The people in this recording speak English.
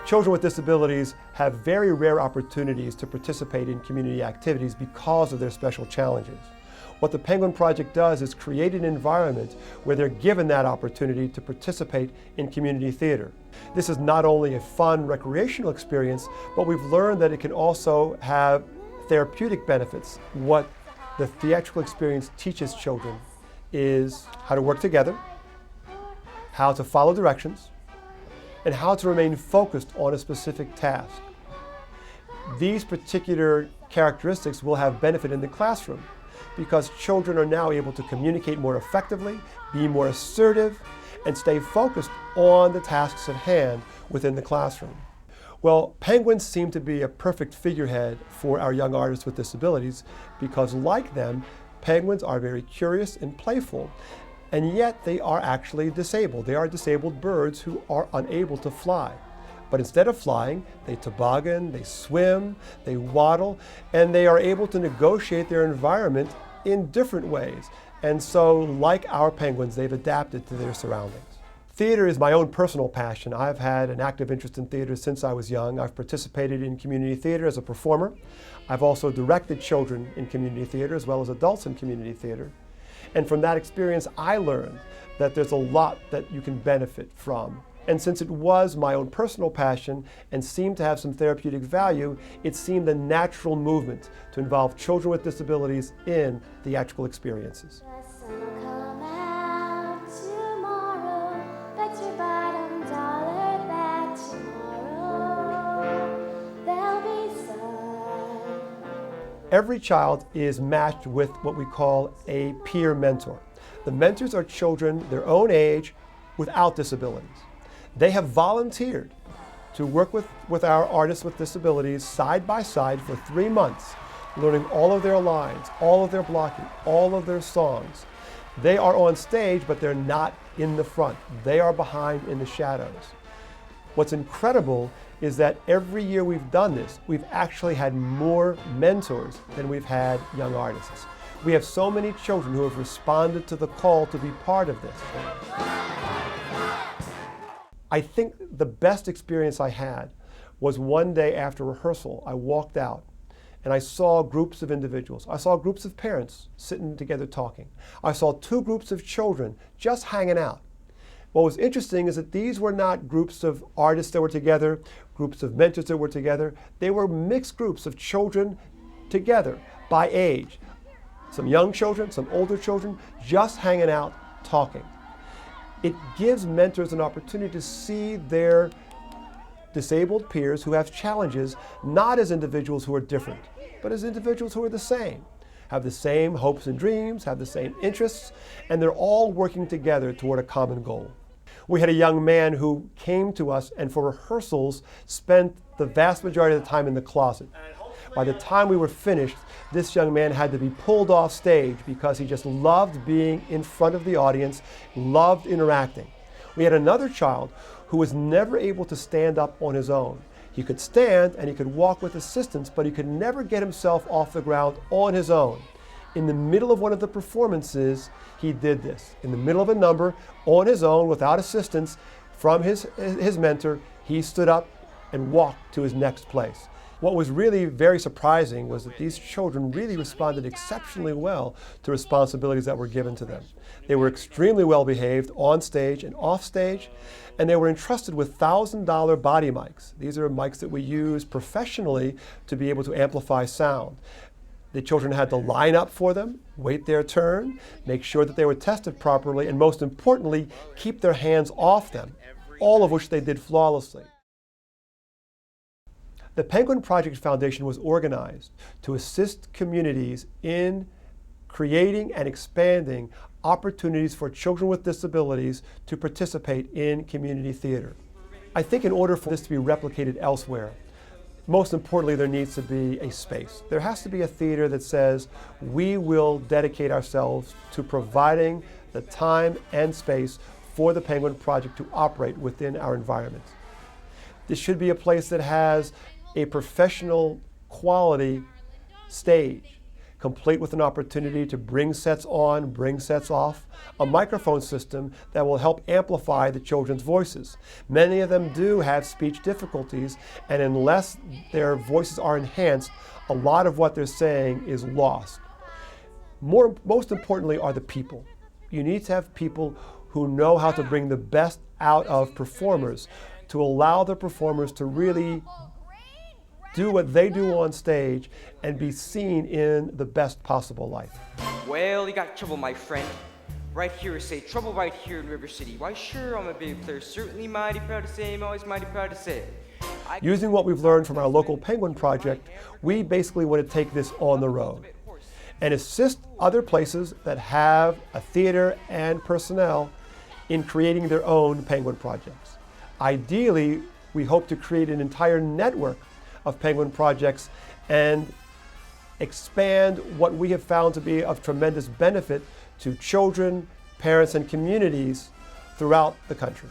Children with disabilities have very rare opportunities to participate in community activities because of their special challenges. What the Penguin Project does is create an environment where they're given that opportunity to participate in community theater. This is not only a fun recreational experience, but we've learned that it can also have therapeutic benefits. What the theatrical experience teaches children is how to work together, how to follow directions, and how to remain focused on a specific task. These particular characteristics will have benefit in the classroom because children are now able to communicate more effectively, be more assertive, and stay focused on the tasks at hand within the classroom. Well, penguins seem to be a perfect figurehead for our young artists with disabilities because, like them, penguins are very curious and playful, and yet they are actually disabled. They are disabled birds who are unable to fly. But instead of flying, they toboggan, they swim, they waddle, and they are able to negotiate their environment in different ways. And so, like our penguins, they've adapted to their surroundings. Theater is my own personal passion. I've had an active interest in theater since I was young. I've participated in community theater as a performer. I've also directed children in community theater as well as adults in community theater. And from that experience, I learned that there's a lot that you can benefit from. And since it was my own personal passion and seemed to have some therapeutic value, it seemed a natural movement to involve children with disabilities in theatrical experiences. Every child is matched with what we call a peer mentor. The mentors are children their own age without disabilities. They have volunteered to work with our artists with disabilities side by side for 3 months, learning all of their lines, all of their blocking, all of their songs. They are on stage, but they're not in the front. They are behind in the shadows. What's incredible is that every year we've done this, we've actually had more mentors than we've had young artists. We have so many children who have responded to the call to be part of this. I think the best experience I had was one day after rehearsal, I walked out and I saw groups of individuals. I saw groups of parents sitting together talking. I saw 2 groups of children just hanging out. What was interesting is that these were not groups of artists that were together, groups of mentors that were together. They were mixed groups of children together by age. Some young children, some older children, just hanging out, talking. It gives mentors an opportunity to see their disabled peers who have challenges, not as individuals who are different, but as individuals who are the same, have the same hopes and dreams, have the same interests, and they're all working together toward a common goal. We had a young man who came to us and for rehearsals spent the vast majority of the time in the closet. By the time we were finished, this young man had to be pulled off stage because he just loved being in front of the audience, loved interacting. We had another child who was never able to stand up on his own. He could stand and he could walk with assistance, but he could never get himself off the ground on his own. In the middle of one of the performances, he did this. In the middle of a number, on his own, without assistance from his mentor, he stood up and walked to his next place. What was really very surprising was that these children really responded exceptionally well to responsibilities that were given to them. They were extremely well behaved on stage and off stage, and they were entrusted with $1,000 body mics. These are mics that we use professionally to be able to amplify sound. The children had to line up for them, wait their turn, make sure that they were tested properly, and most importantly, keep their hands off them, all of which they did flawlessly. The Penguin Project Foundation was organized to assist communities in creating and expanding opportunities for children with disabilities to participate in community theater. I think in order for this to be replicated elsewhere, most importantly, there needs to be a space. There has to be a theater that says, we will dedicate ourselves to providing the time and space for the Penguin Project to operate within our environment. This should be a place that has a professional quality stage, complete with an opportunity to bring sets on, bring sets off, a microphone system that will help amplify the children's voices. Many of them do have speech difficulties, and unless their voices are enhanced, a lot of what they're saying is lost. Most importantly are the people. You need to have people who know how to bring the best out of performers, to allow the performers to really do what they do on stage and be seen in the best possible light. Well, you got trouble, my friend. Right here, say trouble right here in River City. Why, sure, I'm a big player. Certainly mighty proud to say, I'm always mighty proud to say it. Using what we've learned from our local Penguin project, we basically want to take this on the road and assist other places that have a theater and personnel in creating their own Penguin projects. Ideally, we hope to create an entire network of Penguin projects and expand what we have found to be of tremendous benefit to children, parents, and communities throughout the country.